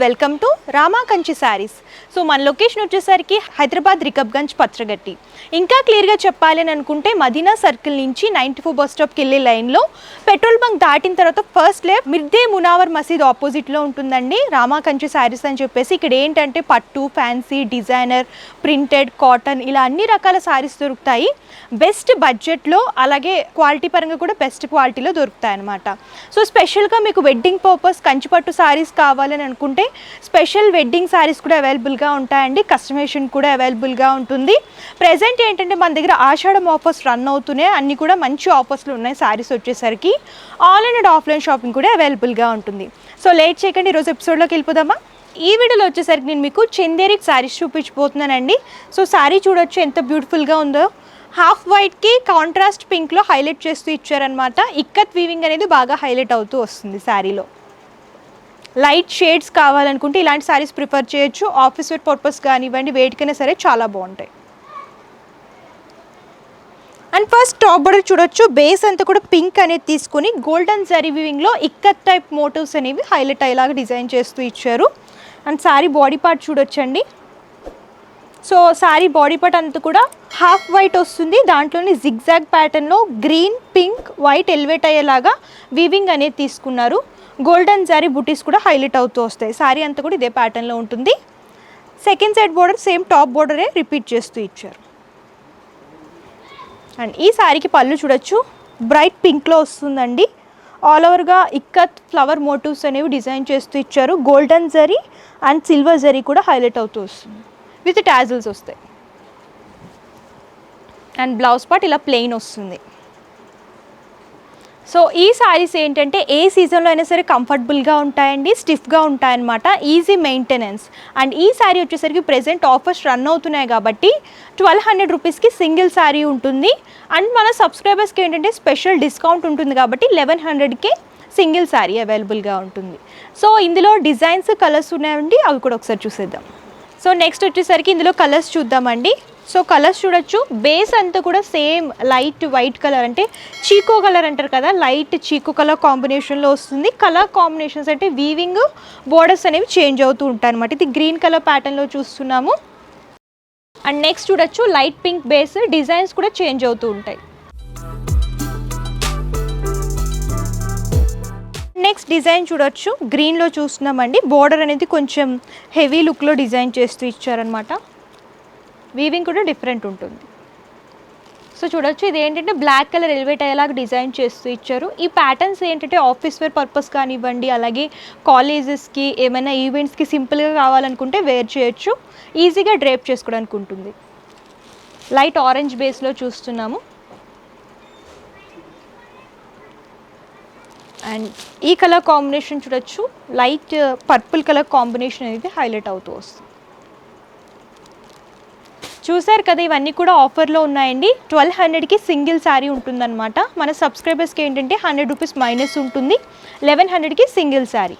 Welcome to Rama Kanchi saris. So మన location వచ్చేసరికి హైదరాబాద్ రికబ్గంజ్ పత్రగట్టి. ఇంకా క్లియర్గా చెప్పాలి అని అనుకుంటే మదీనా సర్కిల్ నుంచి 94 బస్ స్టాప్కి వెళ్ళే లైన్లో పెట్రోల్ బంక్ దాటిన తర్వాత ఫస్ట్ లెఫ్ట్ మిర్దే మునావర్ మసీద్ ఆపోజిట్లో ఉంటుందండి రామా కంచి శారీస్ అని చెప్పేసి. ఇక్కడ ఏంటంటే పట్టు, ఫ్యాన్సీ, డిజైనర్, ప్రింటెడ్, కాటన్ ఇలా అన్ని రకాల శారీస్ దొరుకుతాయి. బెస్ట్ బడ్జెట్లో అలాగే క్వాలిటీ పరంగా కూడా బెస్ట్ క్వాలిటీలో దొరుకుతాయి అన్నమాట. సో స్పెషల్గా మీకు వెడ్డింగ్ పర్పస్ కంచిపట్టు శారీస్ కావాలని అనుకుంటే స్పెషల్ వెడ్డింగ్ శారీస్ కూడా అవైలబుల్గా ఉంటాయండి. కస్టమైజేషన్ కూడా అవైలబుల్గా ఉంటుంది. ప్రెజెంట్ ఏంటంటే మన దగ్గర ఆషాఢం ఆఫర్స్ రన్ అవుతున్నాయి. అన్నీ కూడా మంచి ఆఫర్స్లు ఉన్నాయి. శారీస్ వచ్చేసరికి ఆన్లైన్ అండ్ ఆఫ్లైన్ షాపింగ్ కూడా అవైలబుల్గా ఉంటుంది. సో లేట్ చేయకండి, ఈరోజు ఎపిసోడ్లోకి వెళ్ళిపోదామా. ఈ వీడియోలో వచ్చేసరికి నేను మీకు చందేరి శారీస్ చూపించబోతున్నానండి. సో శారీ చూడొచ్చు ఎంత బ్యూటిఫుల్గా ఉందో. హాఫ్ వైట్కి కాంట్రాస్ట్ పింక్లో హైలైట్ చేస్తూ ఇచ్చారనమాట. ఇక్కత్ వీవింగ్ అనేది బాగా హైలైట్ అవుతూ వస్తుంది శారీలో. లైట్ షేడ్స్ కావాలనుకుంటే ఇలాంటి శారీస్ ప్రిఫర్ చేయొచ్చు. ఆఫీస్ వేర్ పర్పస్ కానివ్వండి, వేటికైనా సరే చాలా బాగుంటాయి. అండ్ ఫస్ట్ టాప్ బోర్డర్ చూడొచ్చు. బేస్ అంతా కూడా పింక్ అనేది తీసుకొని గోల్డెన్ జరీ వీవింగ్లో ఇక్కత్ టైప్ మోటివ్స్ అనేవి హైలైట్ అయ్యేలాగా డిజైన్ చేస్తూ ఇచ్చారు. అండ్ శారీ బాడీ పార్ట్ చూడొచ్చండి. సో శారీ బాడీ పార్ట్ అంతా కూడా హాఫ్ వైట్ వస్తుంది. దాంట్లోని జిగ్జాగ్ ప్యాటర్న్లో గ్రీన్, పింక్, వైట్ ఎలివేట్ అయ్యేలాగా వీవింగ్ అనేది తీసుకున్నారు. గోల్డెన్ జారీ బుటీస్ కూడా హైలైట్ అవుతూ వస్తాయి. శారీ అంతా కూడా ఇదే ప్యాటర్న్లో ఉంటుంది. Second side border same top బోర్డరే రిపీట్ చేస్తూ ఇచ్చారు. అండ్ ఈ శారీకి పళ్ళు చూడొచ్చు. బ్రైట్ పింక్లో వస్తుందండి. ఆల్ ఓవర్గా ఇక్కత్ ఫ్లవర్ మోటివ్స్ అనేవి డిజైన్ చేస్తూ ఇచ్చారు. Golden zari and silver zari కూడా హైలైట్ అవుతూ వస్తుంది. విత్ టాజిల్స్ వస్తాయి. అండ్ బ్లౌజ్ పార్ట్ ఇలా ప్లెయిన్ వస్తుంది. సో ఈ శారీస్ ఏంటంటే ఏ సీజన్లో అయినా సరే కంఫర్టబుల్గా ఉంటాయండి, స్టిఫ్గా ఉంటాయన్నమాట, ఈజీ మెయింటెనెన్స్. అండ్ ఈ శారీ వచ్చేసరికి ప్రెజెంట్ ఆఫర్స్ రన్ అవుతున్నాయి కాబట్టి 1200 రూపీస్కి సింగిల్ శారీ ఉంటుంది. అండ్ మన సబ్స్క్రైబర్స్కి ఏంటంటే స్పెషల్ డిస్కౌంట్ ఉంటుంది కాబట్టి 1100కే సింగిల్ శారీ అవైలబుల్గా ఉంటుంది. సో ఇందులో డిజైన్స్, కలర్స్ ఉన్నాయండి, అవి కూడా ఒకసారి చూసేద్దాం. సో నెక్స్ట్ వచ్చేసరికి ఇందులో కలర్స్ చూద్దామండి. సో కలర్స్ చూడొచ్చు. బేస్ అంతా కూడా సేమ్ లైట్ వైట్ కలర్, అంటే చీకో కలర్ అంటారు కదా, లైట్ చీకో కలర్ కాంబినేషన్లో వస్తుంది. కలర్ కాంబినేషన్స్ అంటే వీవింగ్, బోర్డర్స్ అనేవి చేంజ్ అవుతూ ఉంటాయి అనమాట. ఇది గ్రీన్ కలర్ ప్యాటర్న్లో చూస్తున్నాము. అండ్ నెక్స్ట్ చూడొచ్చు లైట్ పింక్ బేస్, డిజైన్స్ కూడా చేంజ్ అవుతూ ఉంటాయి. నెక్స్ట్ డిజైన్ చూడొచ్చు. గ్రీన్లో చూస్తున్నామండి. బోర్డర్ అనేది కొంచెం హెవీ లుక్లో డిజైన్ చేస్తూ ఇచ్చారనమాట. వీవింగ్ కూడా డిఫరెంట్ ఉంటుంది. సో చూడొచ్చు, ఇది ఏంటంటే బ్లాక్ కలర్ ఎలివేట్ అయ్యేలాగా డిజైన్ చేస్తూ ఇచ్చారు. ఈ ప్యాటర్న్స్ ఏంటంటే ఆఫీస్ వేర్ పర్పస్ కానివ్వండి, అలాగే కాలేజెస్కి ఏమైనా ఈవెంట్స్కి సింపుల్గా కావాలనుకుంటే వేర్ చేయొచ్చు. ఈజీగా డ్రేప్ చేసుకోవడానికి ఉంటుంది. లైట్ ఆరెంజ్ బేస్లో చూస్తున్నాము. అండ్ ఈ కలర్ కాంబినేషన్ చూడొచ్చు. లైట్ పర్పుల్ కలర్ కాంబినేషన్ అనేది హైలైట్ అవుతూ వస్తుంది. చూసారు కదా, ఇవన్నీ కూడా ఆఫర్లో ఉన్నాయండి. 1200కి సింగిల్ శారీ ఉంటుందన్నమాట. మన సబ్స్క్రైబర్స్కి ఏంటంటే 100 రూపీస్ మైనస్ ఉంటుంది. 1100కి సింగిల్ శారీ.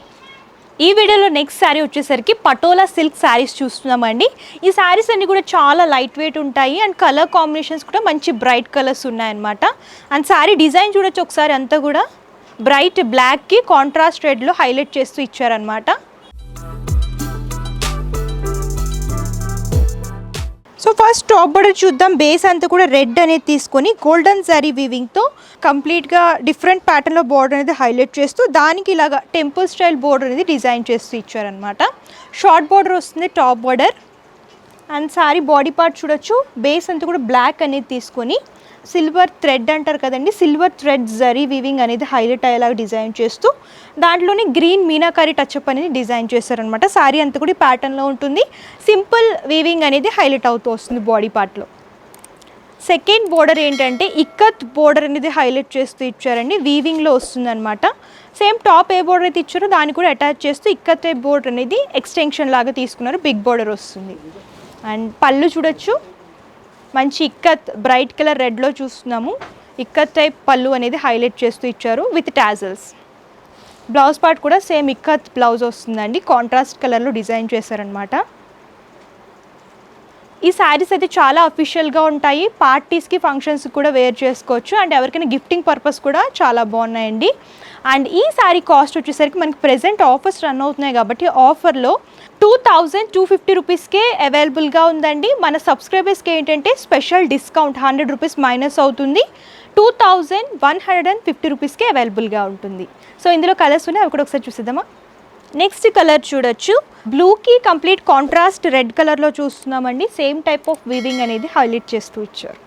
ఈ వీడియోలో నెక్స్ట్ శారీ వచ్చేసరికి పటోలా సిల్క్ శారీస్ చూస్తున్నామండి. ఈ శారీస్ అన్నీ కూడా చాలా లైట్ వెయిట్ ఉంటాయి. అండ్ కలర్ కాంబినేషన్స్ కూడా మంచి బ్రైట్ కలర్స్ ఉన్నాయన్నమాట. అండ్ శారీ డిజైన్ చూడొచ్చు ఒకసారి. అంతా కూడా బ్రైట్ బ్లాక్కి కాంట్రాస్ట్ రెడ్లో హైలైట్ చేస్తూ ఇచ్చారనమాట. సో ఫస్ట్ టాప్ బోర్డర్ చూద్దాం. బేస్ అంతా కూడా రెడ్ అనేది తీసుకొని గోల్డెన్ జరీ వీవింగ్తో కంప్లీట్గా డిఫరెంట్ ప్యాటర్న్లో బోర్డర్ అనేది హైలైట్ చేస్తూ దానికి ఇలాగా టెంపుల్ స్టైల్ బోర్డర్ అనేది డిజైన్ చేస్తూ ఇచ్చారనమాట. షార్ట్ బోర్డర్ వస్తుంది top border. And sari body part చూడొచ్చు. బేస్ అంతా కూడా బ్లాక్ అనేది తీసుకొని సిల్వర్ థ్రెడ్ అంటారు కదండి, సిల్వర్ థ్రెడ్ జరీ వీవింగ్ అనేది హైలైట్ అయ్యేలాగా డిజైన్ చేస్తూ దాంట్లోనే గ్రీన్ మీనాకారి టచ్అప్ అనేది డిజైన్ చేస్తారనమాట. శారీ అంతా కూడా ప్యాటర్న్లో ఉంటుంది. సింపుల్ వీవింగ్ అనేది హైలైట్ అవుతూ వస్తుంది బాడీ పార్ట్లో. సెకండ్ బోర్డర్ ఏంటంటే ఇక్కత్ బోర్డర్ అనేది హైలైట్ చేస్తూ ఇచ్చారండి. వీవింగ్లో వస్తుంది అనమాట. సేమ్ టాప్ ఏ బోర్డర్ అయితే ఇచ్చారో దాన్ని కూడా అటాచ్ చేస్తూ ఇక్కత్ టైప్ బోర్డర్ అనేది ఎక్స్టెన్షన్ లాగా తీసుకున్నారు. బిగ్ బోర్డర్ వస్తుంది. అండ్ పళ్ళు చూడొచ్చు. మంచి ఇక్కత్ బ్రైట్ కలర్ రెడ్లో చూస్తున్నాము. ఇక్కత్ టైప్ పళ్ళు అనేది హైలైట్ చేస్తూ ఇచ్చారు విత్ టాజిల్స్. బ్లౌజ్ పార్ట్ కూడా సేమ్ ఇక్కత్ బ్లౌజ్ వస్తుందండి. కాంట్రాస్ట్ కలర్లో డిజైన్ చేశారనమాట. ఈ శారీస్ అయితే చాలా అఫీషియల్గా ఉంటాయి, పార్టీస్కి ఫంక్షన్స్కి కూడా వేర్ చేసుకోవచ్చు అండ్ ఎవరికైనా గిఫ్టింగ్ పర్పస్ కూడా చాలా బాగున్నాయండి. అండ్ ఈ శారీ కాస్ట్ వచ్చేసరికి మనకి ప్రెజెంట్ ఆఫర్స్ రన్ అవుతున్నాయి కాబట్టి ఆఫర్లో 2250 రూపీస్కే అవైలబుల్గా ఉందండి. మన సబ్స్క్రైబర్స్కి ఏంటంటే స్పెషల్ డిస్కౌంట్ 100 రూపీస్ మైనస్ అవుతుంది, 2150 రూపీస్కే అవైలబుల్గా ఉంటుంది. సో ఇందులో కలర్స్ ఉన్నాయి, అవి కూడా ఒకసారి చూసేద్దామా. నెక్స్ట్ కలర్ చూడొచ్చు, బ్లూకి కంప్లీట్ కాంట్రాస్ట్ రెడ్ కలర్లో చూస్తున్నామండి. సేమ్ టైప్ ఆఫ్ వీవింగ్ అనేది హైలైట్ చేస్తూ ఇచ్చారు.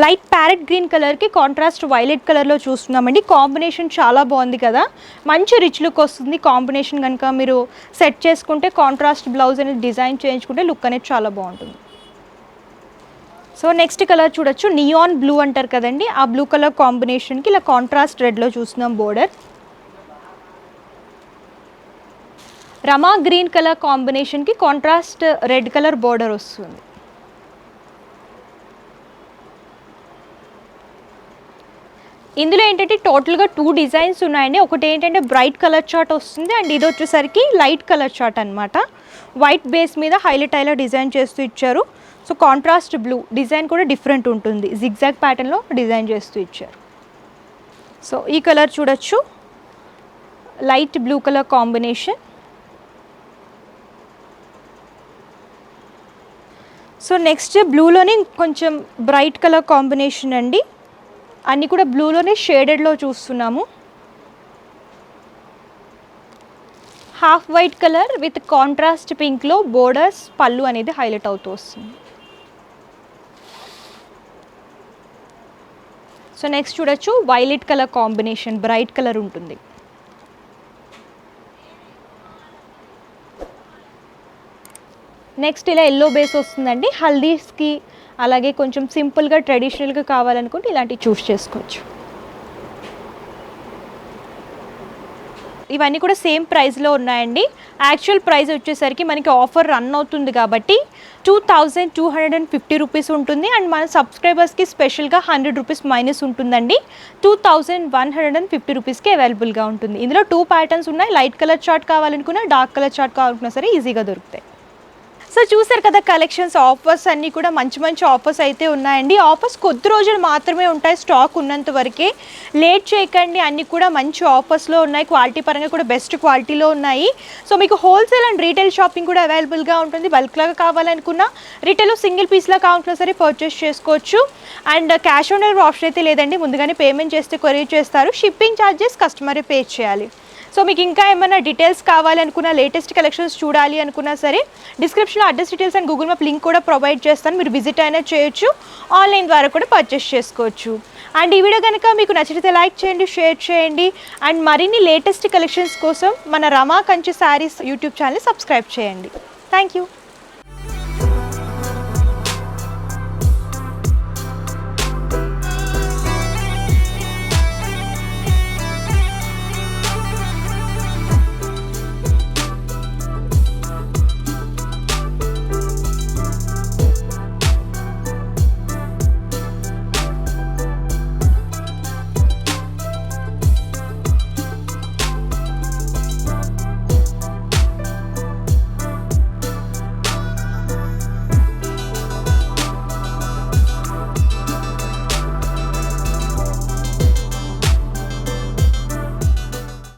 లైట్ ప్యారెట్ గ్రీన్ కలర్కి కాంట్రాస్ట్ వైలెట్ కలర్లో చూస్తున్నామండి. కాంబినేషన్ చాలా బాగుంది కదా, మంచి రిచ్ లుక్ వస్తుంది. కాంబినేషన్ కనుక మీరు సెట్ చేసుకుంటే కాంట్రాస్ట్ బ్లౌజ్ అనేది డిజైన్ చేయించుకుంటే లుక్ అనేది చాలా బాగుంటుంది. సో నెక్స్ట్ కలర్ చూడొచ్చు, నియాన్ బ్లూ అంటారు కదండి, ఆ బ్లూ కలర్ కాంబినేషన్కి ఇలా కాంట్రాస్ట్ రెడ్లో చూస్తున్నాం బోర్డర్. రమా గ్రీన్ కలర్ కాంబినేషన్కి కాంట్రాస్ట్ రెడ్ కలర్ బోర్డర్ వస్తుంది. ఇందులో ఏంటంటే టోటల్గా 2 డిజైన్స్ ఉన్నాయండి. ఒకటి ఏంటంటే బ్రైట్ కలర్ చార్ట్ వస్తుంది అండ్ ఇది వచ్చేసరికి లైట్ కలర్ చార్ట్ అనమాట. వైట్ బేస్ మీద హైలైట్ డిజైన్ చేస్తూ ఇచ్చారు. సో కాంట్రాస్ట్ బ్లూ డిజైన్ కూడా డిఫరెంట్ ఉంటుంది, జిగ్జాగ్ ప్యాటర్న్లో డిజైన్ చేస్తూ ఇచ్చారు. సో ఈ కలర్ చూడొచ్చు, light blue colour combination. So next బ్లూలోనే కొంచెం బ్రైట్ కలర్ కాంబినేషన్ అండి, అన్నీ కూడా బ్లూలోనే షేడెడ్లో చూస్తున్నాము. Half white colour with contrast పింక్లో బోర్డర్స్ పళ్ళు అనేది హైలైట్ అవుతూ వస్తుంది. సో నెక్స్ట్ చూడొచ్చు, violet colour combination, bright colour ఉంటుంది. నెక్స్ట్ ఇలా ఎల్లో బేస్ వస్తుందండి. హల్దీస్కి అలాగే కొంచెం సింపుల్గా ట్రెడిషనల్గా కావాలనుకుంటే ఇలాంటివి చూస్ చేసుకోవచ్చు. ఇవన్నీ కూడా సేమ్ ప్రైస్లో ఉన్నాయండి. యాక్చువల్ ప్రైస్ వచ్చేసరికి మనకి ఆఫర్ రన్ అవుతుంది కాబట్టి 2250 రూపీస్ ఉంటుంది అండ్ మన సబ్స్క్రైబర్స్కి స్పెషల్గా 100 రూపీస్ మైనస్ ఉంటుందండి. 2150 రూపీస్కి అవైలబుల్గా ఉంటుంది. ఇందులో 2 ప్యాటర్న్స్ ఉన్నాయి, లైట్ కలర్ చార్ట్ కావాలనుకున్నా డార్క్ కలర్ చార్ట్ కావాలనుకున్నా సరే ఈజీగా దొరుకుతాయి. సో చూసారు కదా కలెక్షన్స్, ఆఫర్స్ అన్నీ కూడా మంచి ఆఫర్స్ అయితే ఉన్నాయండి. ఆఫర్స్ కొద్ది రోజులు మాత్రమే ఉంటాయి, స్టాక్ ఉన్నంత వరకే. లేట్ చేయకండి, అన్నీ కూడా మంచి ఆఫర్స్లో ఉన్నాయి, క్వాలిటీ పరంగా కూడా బెస్ట్ క్వాలిటీలో ఉన్నాయి. సో మీకు హోల్సేల్ అండ్ రీటైల్ షాపింగ్ కూడా అవైలబుల్గా ఉంటుంది. బల్క్లాగా కావాలనుకున్నా, రీటైల్లో సింగిల్ పీస్లా కావాలన్నా సరే పర్చేస్ చేసుకోవచ్చు. And cash on delivery option అయితే లేదండి, ముందుగానే పేమెంట్ చేస్తే కొరియర్ చేస్తారు. షిప్పింగ్ ఛార్జెస్ కస్టమరే పే చేయాలి. సో మీకు ఇంకా ఏమైనా డీటెయిల్స్ కావాలి అనుకున్నా, లేటెస్ట్ కలెక్షన్స్ చూడాలి అనుకున్నా సరే డిస్క్రిప్షన్లో address details and Google map link కూడా ప్రొవైడ్ చేస్తాను, మీరు విజిట్ అయినా చేయొచ్చు, ఆన్లైన్ ద్వారా కూడా పర్చేస్ చేసుకోవచ్చు. అండ్ ఈ వీడియో కనుక మీకు నచ్చితే లైక్ చేయండి, షేర్ చేయండి అండ్ మరిన్ని లేటెస్ట్ కలెక్షన్స్ కోసం మన Rama Kanchi saris YouTube channel subscribe చేయండి. Thank you.